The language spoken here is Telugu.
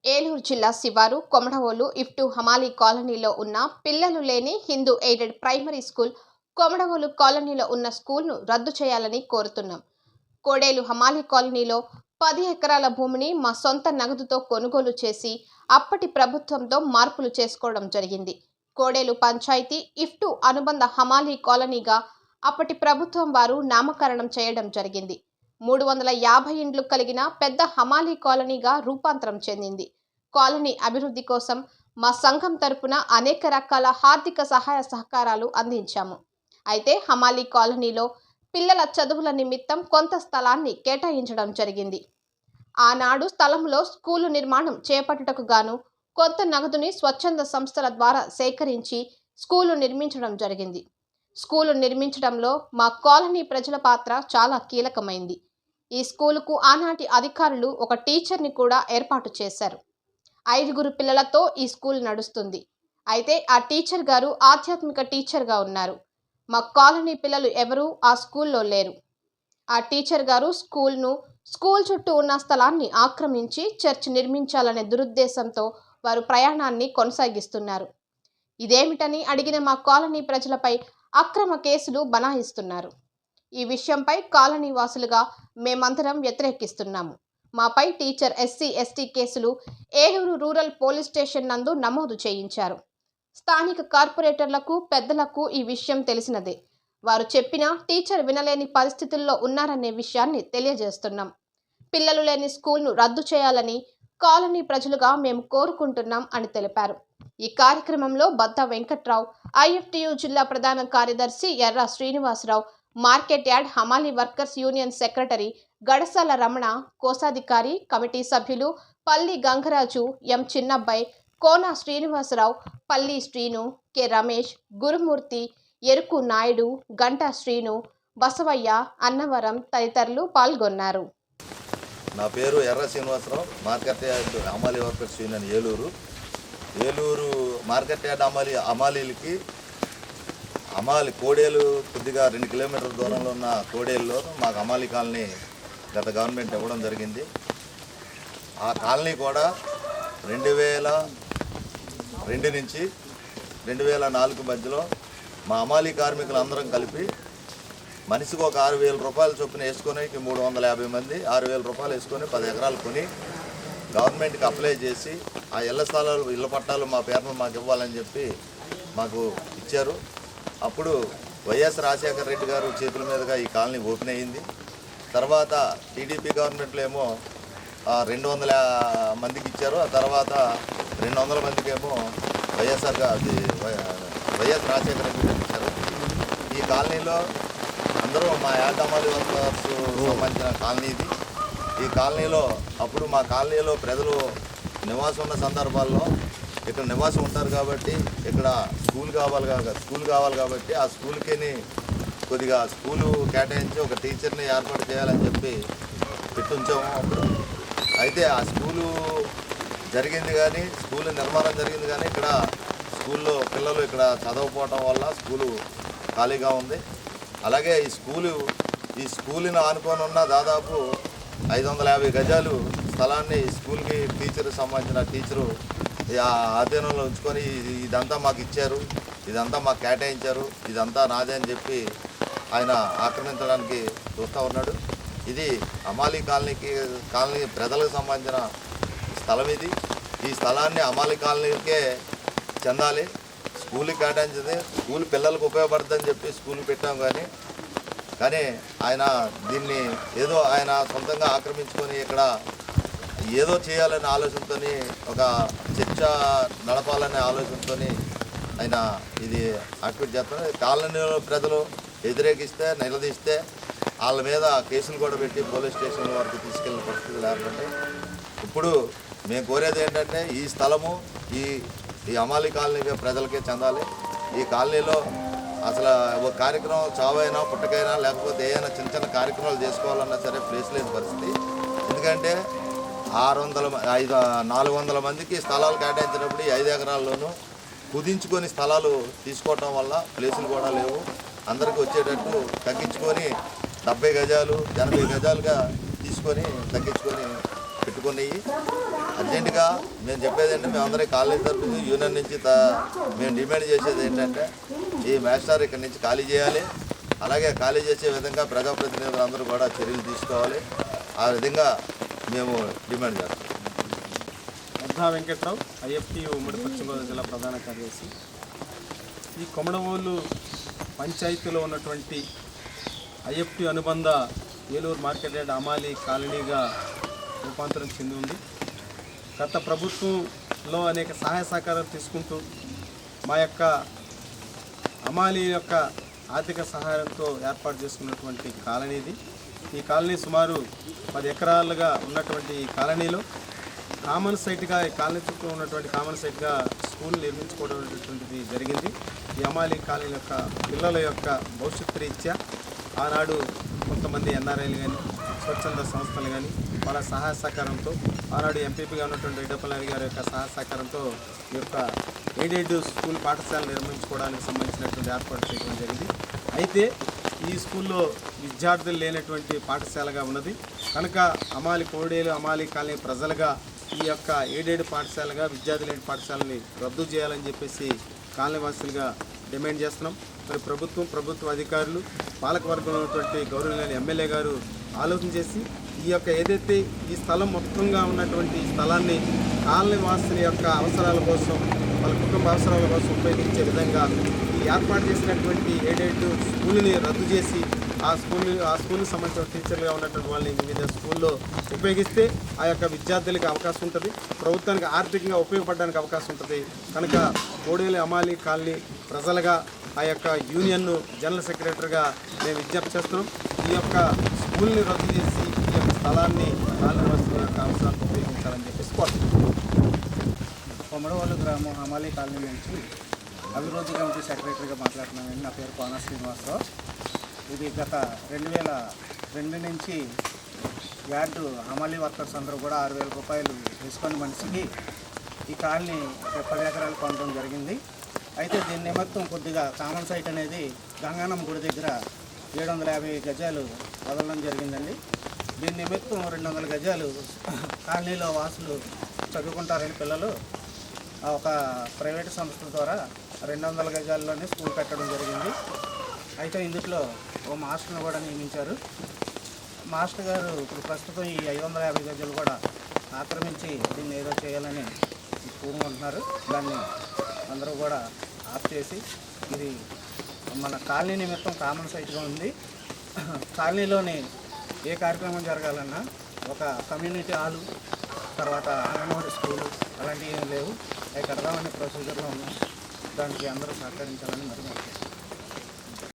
ఏలూరు జిల్లా శివారు కొమడవోలు ఇఫ్టు హమాలీ కాలనీలో ఉన్న పిల్లలు లేని Hindu aided primary school Komadavolu కాలనీలో ఉన్న స్కూల్ను రద్దు చేయాలని కోరుతున్నాం. కోడేలు హమాలీ కాలనీలో 10 ఎకరాల భూమిని మా సొంత నగదుతో కొనుగోలు చేసి అప్పటి ప్రభుత్వంతో మార్పులు చేసుకోవడం జరిగింది. కోడేలు పంచాయతీ ఇఫ్టు అనుబంధ హమాలీ కాలనీగా అప్పటి ప్రభుత్వం వారు నామకరణం చేయడం జరిగింది. 350 ఇండ్లు కలిగిన పెద్ద హమాలీ కాలనీగా రూపాంతరం చెందింది. కాలనీ అభివృద్ధి కోసం మా సంఘం తరపున అనేక రకాల ఆర్థిక సహాయ సహకారాలు అందించాము. అయితే హమాలీ కాలనీలో పిల్లల చదువుల నిమిత్తం కొంత స్థలాన్ని కేటాయించడం జరిగింది. ఆనాడు స్థలంలో స్కూలు నిర్మాణం చేపట్టుటకు గాను కొంత నగదుని స్వచ్ఛంద సంస్థల ద్వారా సేకరించి స్కూలు నిర్మించడం జరిగింది. స్కూలు నిర్మించడంలో మా కాలనీ ప్రజల పాత్ర చాలా కీలకమైంది. ఈ స్కూలుకు ఆనాటి అధికారులు ఒక టీచర్ని కూడా ఏర్పాటు చేశారు. 5 పిల్లలతో ఈ స్కూల్ నడుస్తుంది. అయితే ఆ టీచర్ గారు ఆధ్యాత్మిక టీచర్గా ఉన్నారు. మా కాలనీ పిల్లలు ఎవరూ ఆ స్కూల్లో లేరు. ఆ టీచర్ గారు స్కూల్ చుట్టూ ఉన్న స్థలాన్ని ఆక్రమించి చర్చ్ నిర్మించాలనే దురుద్దేశంతో వారు ప్రయాణాన్ని కొనసాగిస్తున్నారు. ఇదేమిటని అడిగిన మా కాలనీ ప్రజలపై అక్రమ కేసులు బనాయిస్తున్నారు. ఈ విషయంపై కాలనీ వాసులుగా మేమందరం వ్యతిరేకిస్తున్నాము. మాపై టీచర్ SC/ST కేసులు ఏలూరు రూరల్ పోలీస్ స్టేషన్ నందు నమోదు చేయించారు. స్థానిక కార్పొరేటర్లకు పెద్దలకు ఈ విషయం తెలిసినదే. వారు చెప్పినా టీచర్ వినలేని పరిస్థితుల్లో ఉన్నారనే విషయాన్ని తెలియజేస్తున్నాం. పిల్లలు లేని స్కూల్ను రద్దు చేయాలని కాలనీ ప్రజలుగా మేము కోరుకుంటున్నాం అని తెలిపారు. ఈ కార్యక్రమంలో బత్తా వెంకట్రావు, IFTU జిల్లా ప్రధాన కార్యదర్శి ఎర్ర శ్రీనివాసరావు, మార్కెట్ యార్డ్ హమాలీ workers union secretary Gadasala Ramana, కోశాధికారి, కమిటీ సభ్యులు పల్లి గంగరాజు, M చిన్నబ్బాయి, కోన శ్రీనివాసరావు, పల్లి శ్రీను, K రమేష్, గురుమూర్తి, ఎరుకు నాయుడు, గంటా శ్రీను, బసవయ్య, అన్నవరం తదితరులు పాల్గొన్నారు. నా పేరు ఎర్ర శ్రీనివాసరావు, మార్కెట్ యార్డ్ హమాలీ workers union Eluru market yard హమాలీలకి కోడేలు కొద్దిగా 2 కిలోమీటర్ల దూరంలో ఉన్న కోడేలులో మాకు హమాలీ కాలనీ గత గవర్నమెంట్ ఇవ్వడం జరిగింది. ఆ కాలనీ కూడా 2002 నుంచి 2004 మధ్యలో మా హమాలీ కార్మికులందరం కలిపి మనిషికి ఒక 6,000 రూపాయల చొప్పున వేసుకొని 350 మంది 6,000 రూపాయలు వేసుకొని 10 ఎకరాలు కొని గవర్నమెంట్కి అప్లై చేసి ఆ ఇళ్ల పట్టాలు మా పేరును మాకు ఇవ్వాలని చెప్పి మాకు ఇచ్చారు. అప్పుడు వైఎస్ రాజశేఖర రెడ్డి గారు చేతుల మీదుగా ఈ కాలనీ ఓపెన్ అయ్యింది. తర్వాత టీడీపీ గవర్నమెంట్లో ఏమో 200 మందికి ఇచ్చారు. ఆ తర్వాత 200 మందికి ఏమో వైఎస్ రాజశేఖర రెడ్డి గారు ఇచ్చారు. ఈ కాలనీలో అందరూ మా యార్డ్ హమాలీ వర్కర్స్ సంబంధించిన కాలనీ ఇది. ఈ కాలనీలో అప్పుడు మా కాలనీలో ప్రజలు నివాసం ఉన్న సందర్భాల్లో ఇక్కడ నివాసం ఉంటారు కాబట్టి ఇక్కడ స్కూల్ కావాలి కాబట్టి ఆ స్కూల్కి కొద్దిగా స్కూలు కేటాయించి ఒక టీచర్ని ఏర్పాటు చేయాలని చెప్పి పెట్టుంచాము అప్పుడు. అయితే ఆ స్కూలు జరిగింది కానీ స్కూల్ నిర్మాణం జరిగింది కానీ ఇక్కడ స్కూల్లో పిల్లలు ఇక్కడ చదవకపోవటం వల్ల స్కూలు ఖాళీగా ఉంది. అలాగే ఈ స్కూల్ని ఆనుకొని ఉన్న దాదాపు 550 గజాలు స్థలాన్ని స్కూల్కి సంబంధించిన టీచరు ఆధీనంలో ఉంచుకొని ఇదంతా మాకు ఇచ్చారు, ఇదంతా మాకు కేటాయించారు, ఇదంతా నాదే అని చెప్పి ఆయన ఆక్రమించడానికి చూస్తూ ఉన్నాడు. ఇది హమాలీ కాలనీ ప్రజలకు సంబంధించిన స్థలం ఇది. ఈ స్థలాన్ని హమాలీ కాలనీకే చెందాలి, స్కూల్కి కేటాయించింది, స్కూల్ పిల్లలకు ఉపయోగపడుతుందని చెప్పి స్కూల్ పెట్టాం. కానీ ఆయన దీన్ని ఏదో ఆయన సొంతంగా ఆక్రమించుకొని ఇక్కడ ఏదో చేయాలనే ఆలోచనతో ఒక చర్చ నడపాలనే ఆలోచనతో ఆయన ఇది యాక్టివేట్ చేస్తున్నారు. కాలనీలో ప్రజలు వ్యతిరేకిస్తే నిలదీస్తే వాళ్ళ మీద కేసులు కూడా పెట్టి పోలీస్ స్టేషన్ వరకు తీసుకెళ్ళిన పరిస్థితి లేకుంటే ఇప్పుడు మేము కోరేది ఏంటంటే ఈ స్థలము ఈ హమాలీ కాలనీ ప్రజలకే చెందాలి. ఈ కాలనీలో అసలు ఒక కార్యక్రమం చావైనా పుట్టకైనా లేకపోతే ఏదైనా చిన్న కార్యక్రమాలు చేసుకోవాలన్నా సరే ప్లేస్ లేని పరిస్థితి. ఎందుకంటే 400 మందికి స్థలాలు కేటాయించినప్పుడు 5 ఎకరాల్లోనూ కుదించుకొని స్థలాలు తీసుకోవటం వల్ల ప్లేసులు కూడా లేవు. అందరికీ వచ్చేటట్టు తగ్గించుకొని 70 గజాలు 80 గజాలుగా తీసుకొని తగ్గించుకొని పెట్టుకుని అర్జెంటుగా మేము చెప్పేది ఏంటంటే మేమందరం కాలనీ తరఫు యూనియన్ నుంచి మేము డిమాండ్ చేసేది ఏంటంటే ఈ మాస్టర్ ఇక్కడి నుంచి ఖాళీ చేయాలి. అలాగే ఖాళీ చేసే విధంగా ప్రజాప్రతినిధులు అందరూ కూడా చర్యలు తీసుకోవాలి. ఆ విధంగా మేము డిమాండ్ చేస్తాం. వద్దా వెంకట్రావు, ఐఎఫ్టీ ఉమ్మడి పశ్చిమ గోదావరి జిల్లా ప్రధాన కార్యదర్శి. ఈ కొమడవోలు పంచాయతీలో ఉన్నటువంటి ఐఎఫ్టీ అనుబంధ ఏలూరు మార్కెట్ యార్డ్ అమాలి కాలనీగా రూపాంతరం చెంది ఉంది. గత ప్రభుత్వంలో అనేక సహాయ సహకారాలు తీసుకుంటూ మా యొక్క అమాలి యొక్క ఆర్థిక సహాయంతో ఏర్పాటు చేసుకున్నటువంటి కాలనీ ఇది. ఈ కాలనీ సుమారు 10 ఎకరాలుగా ఉన్నటువంటి ఈ కాలనీలో కామన్ సైట్గా ఈ కాలనీ చుట్టూ ఉన్నటువంటి కామన్ సైట్గా స్కూల్ నిర్మించుకోవడం అనేటువంటిది జరిగింది. ఈ అమాలి కాలనీ యొక్క పిల్లల యొక్క భవిష్యత్తు రీత్యా ఆనాడు కొంతమంది ఎన్ఆర్ఐలు కానీ స్వచ్ఛంద సంస్థలు కానీ వాళ్ళ సహాయ సహకారంతో ఆనాడు ఎంపీపీగా ఉన్నటువంటి రెడ్డప్పలనాయుడు గారి యొక్క సహాయ సహకారంతో ఈ యొక్క ఎయిడెడ్ స్కూల్ పాఠశాల నిర్మించుకోవడానికి సంబంధించినటువంటి ఏర్పాటు చేయడం జరిగింది. అయితే ఈ స్కూల్లో విద్యార్థులు లేనటువంటి పాఠశాలగా ఉన్నది కనుక అమాలి కోడేలు అమాలి కాలనీ ప్రజలుగా ఈ యొక్క ఎయిడెడ్ పాఠశాలగా విద్యార్థులు లేని పాఠశాలని రద్దు చేయాలని చెప్పేసి కాలనీవాసులుగా డిమాండ్ చేస్తున్నాం. మరి ప్రభుత్వ అధికారులు పాలకవర్గంలో ఉన్నటువంటి గౌరవనీయులైన ఎమ్మెల్యే గారు ఆలోచన చేసి ఈ యొక్క ఏదైతే ఈ స్థలం మొత్తంగా ఉన్నటువంటి ఈ స్థలాన్ని కాలనీవాసుల యొక్క అవసరాల కోసం వాళ్ళ కుటుంబ అవసరాల కోసం ఉపయోగించే విధంగా ఈ ఏర్పాటు చేసినటువంటి ఎయిడెడ్ స్కూల్ని రద్దు చేసి ఆ స్కూల్కి సంబంధించిన టీచర్లుగా ఉన్నటువంటి వాళ్ళని వివిధ స్కూల్లో ఉపయోగిస్తే ఆ యొక్క విద్యార్థులకి అవకాశం ఉంటుంది, ప్రభుత్వానికి ఆర్థికంగా ఉపయోగపడడానికి అవకాశం ఉంటుంది. కనుక కోడేలు అమాలి కాలనీ ప్రజలుగా ఆ యొక్క యూనియన్ జనరల్ సెక్రటరీగా మేము విజ్ఞప్తి చేస్తున్నాం. ఈ యొక్క స్కూల్ని రద్దు చేసి ఈ యొక్క స్థలాన్ని కాలనీవాసుల యొక్క అవసరాలకు ఉపయోగించాలని చెప్పేసి కోరుతున్నాం. కొమడవోలు గ్రామం అమాలి కాలనీ నుంచి అభివృద్ధి కమిటీ సెక్రటరీగా మాట్లాడుతున్నానండి. నా పేరు కోన శ్రీనివాసరావు. ఇది గత 2002 నుంచి యార్డు అమాలి వర్కర్స్ అందరూ కూడా 6,000 రూపాయలు తీసుకొని మనిషికి ఈ కాలనీ 10 ఎకరాలు కొనడం జరిగింది. అయితే దీని నిమిత్తం కొద్దిగా కామన్ సైట్ అనేది గంగానమ్మ గుడి దగ్గర 750 గజాలు వదలడం జరిగిందండి. దీని నిమిత్తం 200 గజాలు కాలనీలో వాసులు చదువుకుంటారని పిల్లలు ఒక ప్రైవేటు సంస్థ ద్వారా 200 గజాల్లోనే స్కూల్ పెట్టడం జరిగింది. అయితే ఇందులో ఓ మాస్టర్ని కూడా నియమించారు. మాస్టర్ గారు ఇప్పుడు ప్రస్తుతం ఈ 550 గజాలు కూడా ఆక్రమించి దీన్ని ఏదో చేయాలని కూరుకుంటున్నారు. దాన్ని అందరూ కూడా ఆఫ్ చేసి ఇది మన కాలనీ నిమిత్తం కామన్ సైట్గా ఉంది. కాలనీలోని ఏ కార్యక్రమం జరగాలన్నా ఒక కమ్యూనిటీ హాలు, తర్వాత అంగన్వాడీ స్కూలు అలాంటివి ఏం లేవు. అవి కడదామనే ప్రొసీజర్లో ఉన్నాం. దానికి అందరూ సహకరించాలని మరి